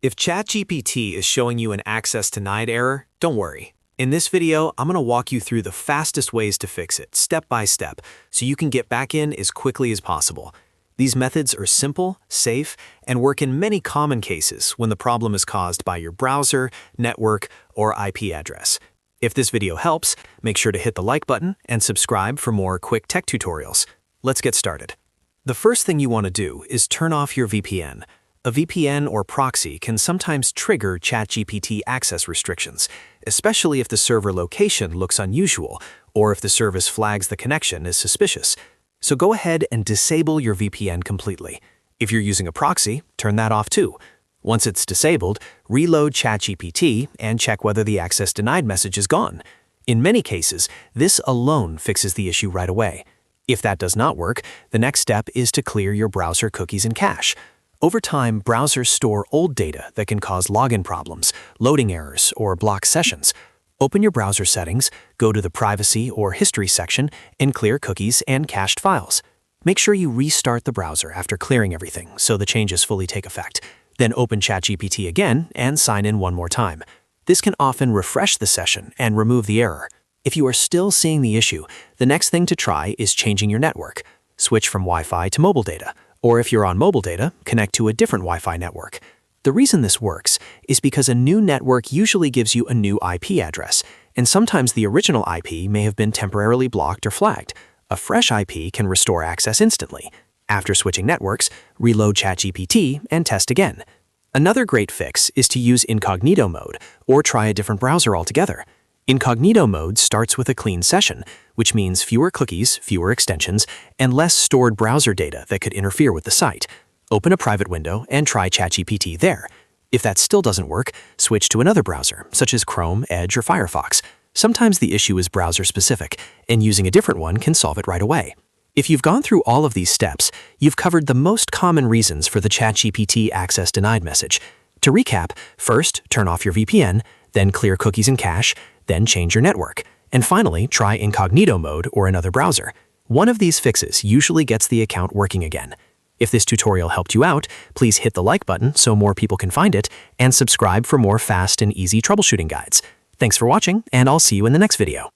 If Chatgpt is showing you an access denied error, don't worry. In this video, I'm going to walk you through the fastest ways to fix it, step by step, so you can get back in as quickly as possible. These methods are simple, safe, and work in many common cases when the problem is caused by your browser, network, or IP address. If this video helps, make sure to hit the like button and subscribe for more quick tech tutorials. Let's get started. The first thing you want to do is turn off your VPN. A VPN or proxy can sometimes trigger Chatgpt access restrictions, especially if the server location looks unusual or if the service flags the connection as suspicious. So go ahead and disable your VPN completely. If you're using a proxy, turn that off too. Once it's disabled, reload Chatgpt and check whether the access denied message is gone. In many cases, this alone fixes the issue right away. If that does not work, the next step is to clear your browser cookies and cache. Over time, browsers store old data that can cause login problems, loading errors, or block sessions. Open your browser settings, go to the Privacy or History section, and clear cookies and cached files. Make sure you restart the browser after clearing everything so the changes fully take effect. Then open Chatgpt again and sign in one more time. This can often refresh the session and remove the error. If you are still seeing the issue, the next thing to try is changing your network. Switch from Wi-Fi to mobile data. Or if you're on mobile data, connect to a different Wi-Fi network. The reason this works is because a new network usually gives you a new IP address, and sometimes the original IP may have been temporarily blocked or flagged. A fresh IP can restore access instantly. After switching networks, reload Chatgpt and test again. Another great fix is to use Incognito mode or try a different browser altogether. Incognito mode starts with a clean session, which means fewer cookies, fewer extensions, and less stored browser data that could interfere with the site. Open a private window and try Chatgpt there. If that still doesn't work, switch to another browser, such as Chrome, Edge, or Firefox. Sometimes the issue is browser-specific, and using a different one can solve it right away. If you've gone through all of these steps, you've covered the most common reasons for the Chatgpt access denied message. To recap, first, turn off your VPN, then clear cookies and cache, then change your network, and finally, try Incognito mode or another browser. One of these fixes usually gets the account working again. If this tutorial helped you out, please hit the like button so more people can find it, and subscribe for more fast and easy troubleshooting guides. Thanks for watching, and I'll see you in the next video.